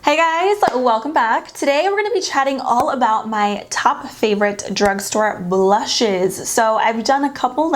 Hey guys, welcome back. Today we're going to be chatting all about my top favorite drugstore blushes. So I've done a couple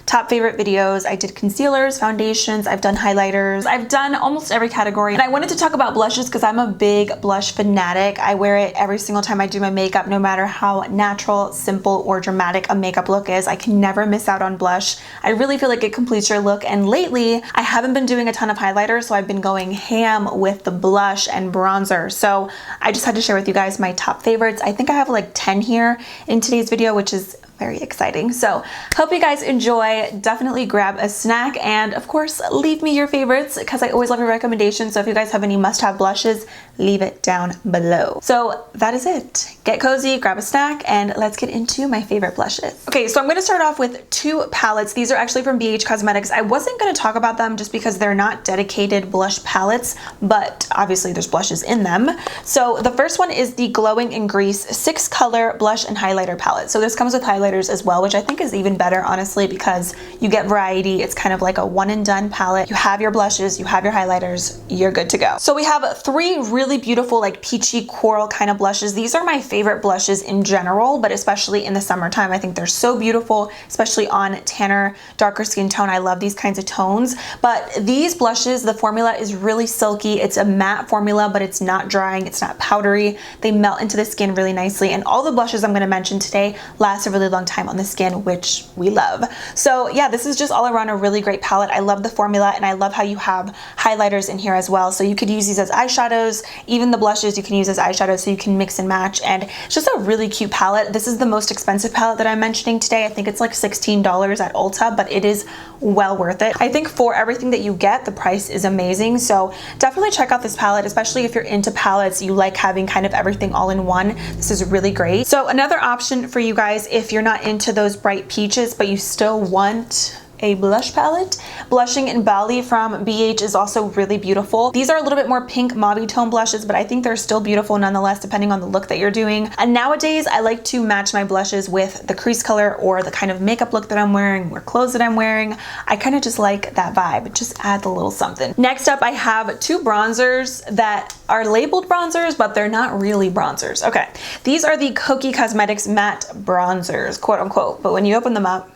top favorite videos. I did concealers, foundations, I've done highlighters, I've done almost every category. And I wanted to talk about blushes because I'm a big blush fanatic. I wear it every single time I do my makeup, no matter how natural, simple, or dramatic a makeup look is. I can never miss out on blush. I really feel like it completes your look. And lately I haven't been doing a ton of highlighters, so I've been going ham with the blush and bronzer. So I just had to share with you guys my top favorites. I think I have like 10 here in today's video, which is very exciting. So hope you guys enjoy. Definitely grab a snack and of course leave me your favorites because I always love your recommendations. So if you guys have any must-have blushes, leave it down below. So that is it. Get cozy, grab a snack, and let's get into my favorite blushes. Okay, so I'm going to start off with two palettes. These are actually from BH Cosmetics. I wasn't going to talk about them just because they're not dedicated blush palettes, but obviously there's blushes in them. So the first one is the Glowing in Grease 6-color blush and highlighter palette. So this comes with highlighters as well, which I think is even better, honestly, because you get variety. It's kind of like a one and done palette. You have your blushes, you have your highlighters, you're good to go. So we have three really beautiful like peachy coral kind of blushes. These are my favorite blushes in general, but especially in the summertime. I think they're so beautiful, especially on tanner, darker skin tone. I love these kinds of tones. But these blushes, the formula is really silky. It's a matte formula, but it's not drying. It's not powdery. They melt into the skin really nicely. And all the blushes I'm going to mention today last a really long time on the skin, which we love. So yeah, this is just all around a really great palette. I love the formula and I love how you have highlighters in here as well. So you could use these as eyeshadows. Even the blushes you can use as eyeshadows, so you can mix and match. And it's just a really cute palette. This is the most expensive palette that I'm mentioning today. I think it's like $16 at Ulta, but it is well worth it. I think for everything that you get, the price is amazing. So definitely check out this palette, especially if you're into palettes, you like having kind of everything all in one. This is really great. So another option for you guys, if you're not into those bright peaches, but you still want a blush palette, Blushing in Bali from BH is also really beautiful. These are a little bit more pink mauve tone blushes, but I think they're still beautiful nonetheless, depending on the look that you're doing. And nowadays I like to match my blushes with the crease color or the kind of makeup look that I'm wearing or clothes that I'm wearing. I kind of just like that vibe. It just adds a little something. Next up, I have two bronzers that are labeled bronzers, but they're not really bronzers. Okay, these are the Kokie Cosmetics matte bronzers, quote unquote, but when you open them up,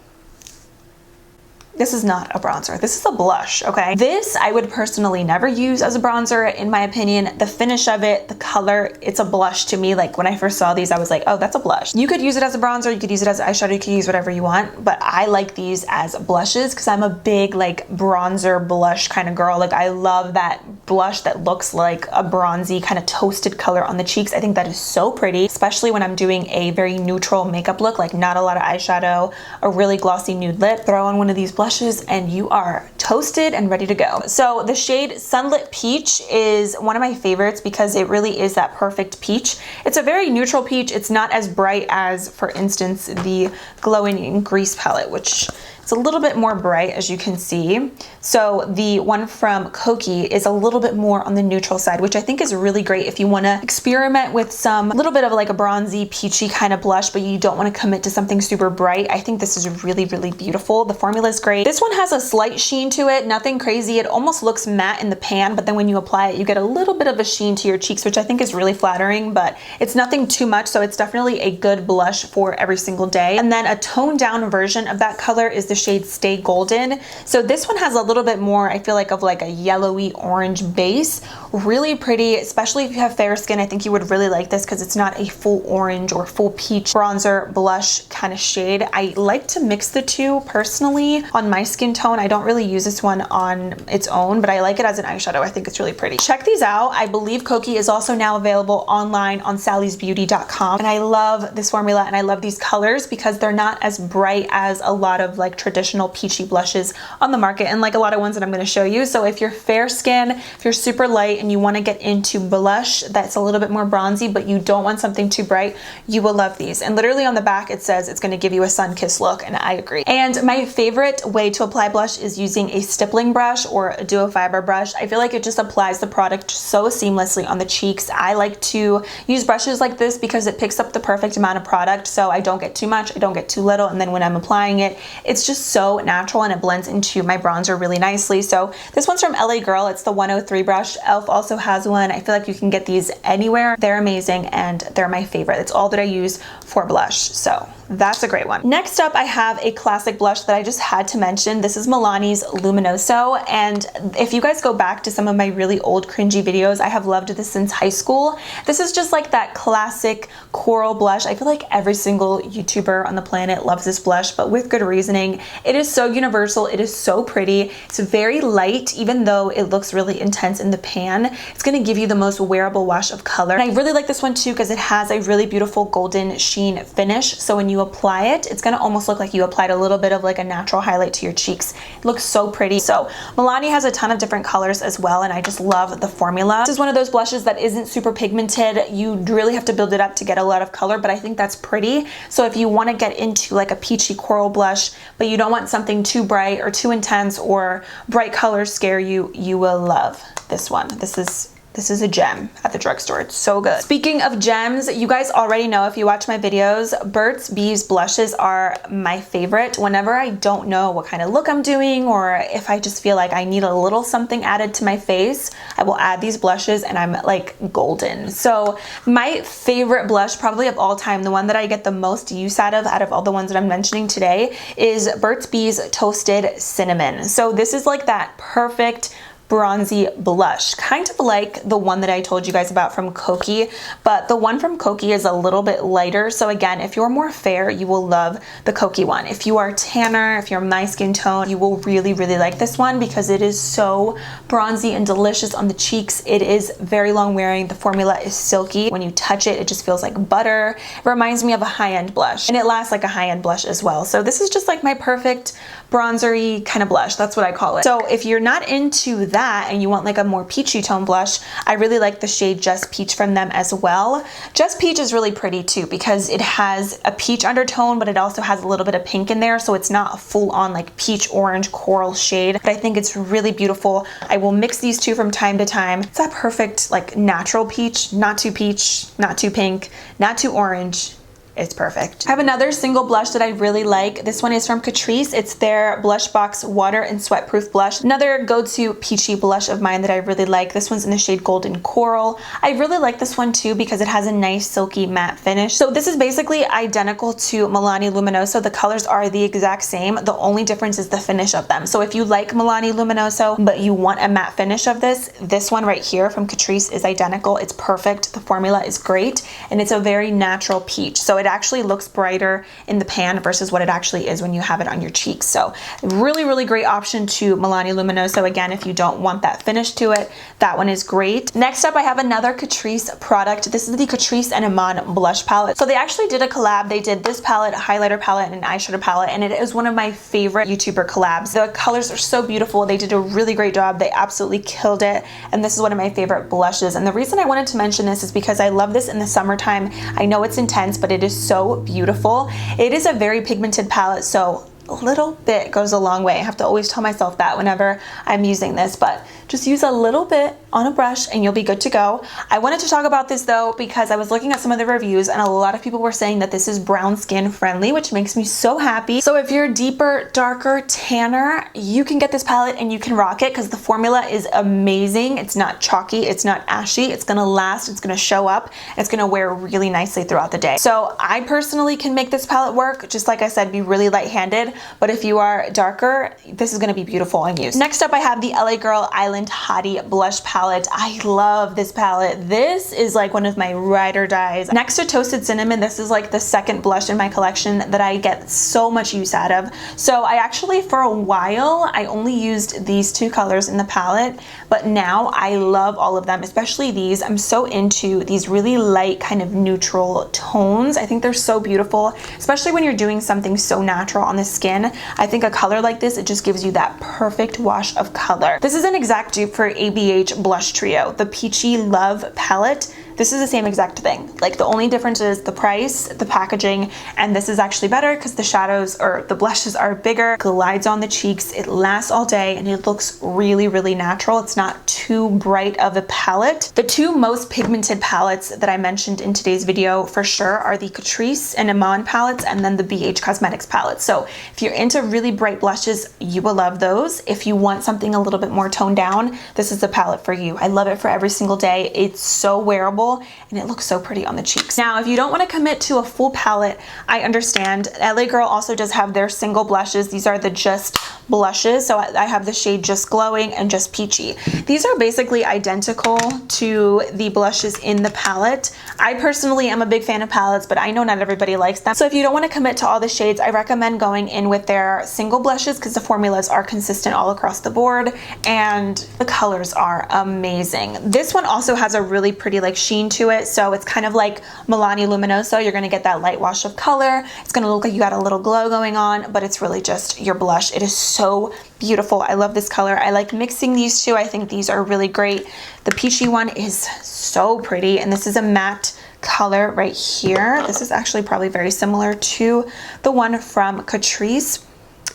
this is not a bronzer. This is a blush, okay? This I would personally never use as a bronzer, in my opinion. The finish of it, the color, it's a blush to me. Like when I first saw these, I was like, oh, that's a blush. You could use it as a bronzer, you could use it as an eyeshadow, you could use whatever you want, but I like these as blushes because I'm a big like bronzer blush kind of girl. Like I love that blush that looks like a bronzy kind of toasted color on the cheeks. I think that is so pretty, especially when I'm doing a very neutral makeup look, like not a lot of eyeshadow, a really glossy nude lip. Throw on one of these blushes and you are toasted and ready to go. So the shade Sunlit Peach is one of my favorites because it really is that perfect peach. It's a very neutral peach. It's not as bright as, for instance, the Glowing in Grease palette, which it's a little bit more bright, as you can see. So the one from Kokie is a little bit more on the neutral side, which I think is really great if you want to experiment with some little bit of like a bronzy, peachy kind of blush, but you don't want to commit to something super bright. I think this is really, really beautiful. The formula is great. This one has a slight sheen to it, nothing crazy. It almost looks matte in the pan, but then when you apply it, you get a little bit of a sheen to your cheeks, which I think is really flattering, but it's nothing too much. So it's definitely a good blush for every single day. And then a toned down version of that color is the shade Stay Golden. So this one has a little bit more, I feel like, of like a yellowy orange base. Really pretty, especially if you have fair skin. I think you would really like this because it's not a full orange or full peach bronzer blush kind of shade. I like to mix the two personally on my skin tone. I don't really use this one on its own, but I like it as an eyeshadow. I think it's really pretty. Check these out. I believe Kokie is also now available online on sallysbeauty.com. And I love this formula and I love these colors because they're not as bright as a lot of like traditional peachy blushes on the market and like a lot of ones that I'm going to show you. So if you're fair skin, if you're super light and you want to get into blush that's a little bit more bronzy, but you don't want something too bright, you will love these. And literally on the back it says it's going to give you a sun-kissed look, and I agree. And my favorite way to apply blush is using a stippling brush or a duo fiber brush. I feel like it just applies the product so seamlessly on the cheeks. I like to use brushes like this because it picks up the perfect amount of product, so I don't get too much, I don't get too little, and then when I'm applying it, it's just just so natural and it blends into my bronzer really nicely. So this one's from LA Girl. It's the 103 brush. Elf also has one. I feel like you can get these anywhere. They're amazing and they're my favorite. It's all that I use for blush. So that's a great one. Next up, I have a classic blush that I just had to mention. This is Milani's Luminoso. And if you guys go back to some of my really old cringy videos, I have loved this since high school. This is just like that classic coral blush. I feel like every single YouTuber on the planet loves this blush, but with good reasoning. It is so universal. It is so pretty. It's very light, even though it looks really intense in the pan. It's gonna give you the most wearable wash of color. And I really like this one too because it has a really beautiful golden sheen finish. So when you apply it, it's gonna almost look like you applied a little bit of like a natural highlight to your cheeks. It looks so pretty. So Milani has a ton of different colors as well, and I just love the formula. This is one of those blushes that isn't super pigmented. You really have to build it up to get a lot of color, but I think that's pretty. So if you want to get into like a peachy coral blush, but you don't want something too bright or too intense or bright colors scare you, you will love this one. This is a gem at the drugstore. It's so good. Speaking of gems, you guys already know if you watch my videos, Burt's Bees blushes are my favorite. Whenever I don't know what kind of look I'm doing, or if I just feel like I need a little something added to my face, I will add these blushes and I'm like golden. So my favorite blush probably of all time, the one that I get the most use out of all the ones that I'm mentioning today, is Burt's Bees Toasted Cinnamon. So this is like that perfect bronzy blush, kind of like the one that I told you guys about from Kokie, but the one from Kokie is a little bit lighter. So again, if you're more fair, you will love the Kokie one. If you are tanner, if you're my skin tone, you will really, really like this one because it is so bronzy and delicious on the cheeks. It is very long wearing. The formula is silky. When you touch it, it just feels like butter. It reminds me of a high-end blush, and it lasts like a high-end blush as well. So this is just like my perfect bronzery kind of blush. That's what I call it. So if you're not into that and you want like a more peachy tone blush, I really like the shade Just Peach from them as well. Just Peach is really pretty too because it has a peach undertone, but it also has a little bit of pink in there. So it's not a full on like peach orange coral shade, but I think it's really beautiful. I will mix these two from time to time. It's that perfect like natural peach, not too pink, not too orange. It's perfect. I have another single blush that I really like. This one is from Catrice. It's their Blush Box Water and Sweat Proof Blush. Another go-to peachy blush of mine that I really like. This one's in the shade Golden Coral. I really like this one too because it has a nice silky matte finish. So this is basically identical to Milani Luminoso. The colors are the exact same. The only difference is the finish of them. So if you like Milani Luminoso, but you want a matte finish of this one right here from Catrice is identical. It's perfect. The formula is great, and it's a very natural peach. So it actually looks brighter in the pan versus what it actually is when you have it on your cheeks. So really, really great option to Milani Luminoso. Again, if you don't want that finish to it, that one is great. Next up, I have another Catrice product. This is the Catrice and Eman blush palette. So they actually did a collab. They did this palette, a highlighter palette, and an eyeshadow palette, and it is one of my favorite YouTuber collabs. The colors are so beautiful. They did a really great job. They absolutely killed it, and this is one of my favorite blushes. And the reason I wanted to mention this is because I love this in the summertime. I know it's intense, but it is so beautiful. It is a very pigmented palette, so a little bit goes a long way. I have to always tell myself that whenever I'm using this, but just use a little bit on a brush and you'll be good to go. I wanted to talk about this though because I was looking at some of the reviews and a lot of people were saying that this is brown skin friendly, which makes me so happy. So if you're deeper, darker, tanner, you can get this palette and you can rock it because the formula is amazing. It's not chalky, it's not ashy, it's gonna last, it's gonna show up, and it's gonna wear really nicely throughout the day. So I personally can make this palette work, just like I said, be really light-handed, but if you are darker, this is gonna be beautiful on you. Next up, I have the LA Girl Island Hottie blush palette. I love this palette. This is like one of my ride or dies. Next to Toasted Cinnamon, this is like the second blush in my collection that I get so much use out of. So I actually, for a while, I only used these two colors in the palette, but now I love all of them, especially these. I'm so into these really light kind of neutral tones. I think they're so beautiful, especially when you're doing something so natural on the skin. I think a color like this, it just gives you that perfect wash of color. This is an exact dupe for ABH Blush Trio, the Peachy Love palette. This is the same exact thing. Like the only difference is the price, the packaging, and this is actually better because the shadows or the blushes are bigger, glides on the cheeks, it lasts all day, and it looks really, really natural. It's not too bright of a palette. The two most pigmented palettes that I mentioned in today's video for sure are the Catrice and Eman palettes, and then the BH Cosmetics palette. So if you're into really bright blushes, you will love those. If you want something a little bit more toned down, this is the palette for you. I love it for every single day. It's so wearable and it looks so pretty on the cheeks. Now, if you don't want to commit to a full palette, I understand. LA Girl also does have their single blushes. These are the Just blushes. So I have the shade Just Glowing and Just Peachy. These are basically identical to the blushes in the palette. I personally am a big fan of palettes, but I know not everybody likes them. So if you don't want to commit to all the shades, I recommend going in with their single blushes because the formulas are consistent all across the board and the colors are amazing. This one also has a really pretty like sheen to it. So it's kind of like Milani Luminoso. You're going to get that light wash of color. It's going to look like you got a little glow going on, but it's really just your blush. It is so beautiful. I love this color. I like mixing these two. I think these are really great. The peachy one is so pretty, and this is a matte color right here. This is actually probably very similar to the one from Catrice.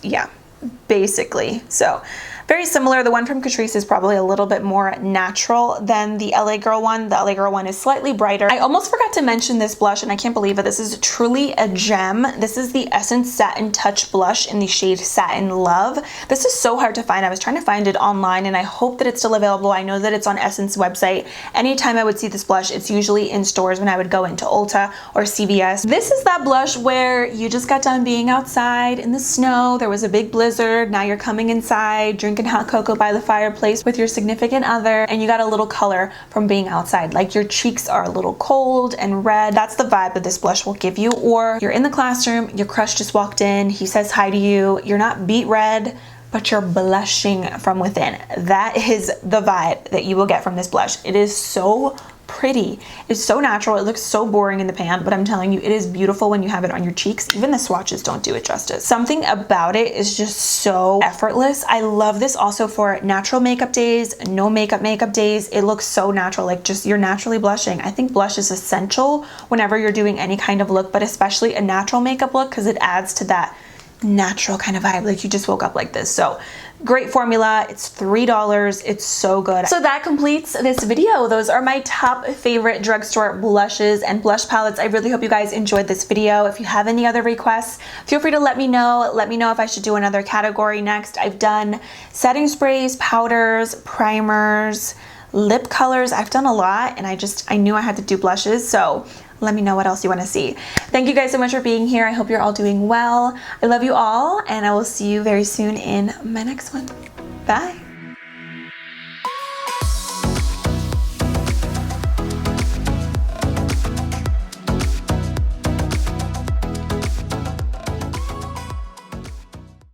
Yeah, basically. So very similar. The one from Catrice is probably a little bit more natural than the LA Girl one. The LA Girl one is slightly brighter. I almost forgot to mention this blush, and I can't believe it. This is truly a gem. This is the Essence Satin Touch Blush in the shade Satin Love. This is so hard to find. I was trying to find it online, and I hope that it's still available. I know that it's on Essence website. Anytime I would see this blush, it's usually in stores when I would go into Ulta or CVS. This is that blush where you just got done being outside in the snow. There was a big blizzard. Now you're coming inside, drinking hot cocoa by the fireplace with your significant other, and you got a little color from being outside. Like your cheeks are a little cold and red. That's the vibe that this blush will give you. Or you're in the classroom, your crush just walked in, he says hi to you, you're not beet red, but you're blushing from within. That is the vibe that you will get from this blush. It is so pretty. It's so natural. It looks so boring in the pan, but I'm telling you, it is beautiful when you have it on your cheeks. Even the swatches don't do it justice. Something about it is just so effortless. I love this also for natural makeup days, no makeup days. It looks so natural, like just you're naturally blushing. I think blush is essential whenever you're doing any kind of look, but especially a natural makeup look because it adds to that natural kind of vibe, like you just woke up like this. So great formula. It's $3. It's so good. So that completes this video. Those are my top favorite drugstore blushes and blush palettes. I really hope you guys enjoyed this video. If you have any other requests, feel free to let me know. Let me know if I should do another category next. I've done setting sprays, powders, primers, lip colors. I've done a lot, and I knew I had to do blushes, so let me know what else you want to see. Thank you guys so much for being here. I hope you're all doing well. I love you all, and I will see you very soon in my next one. Bye.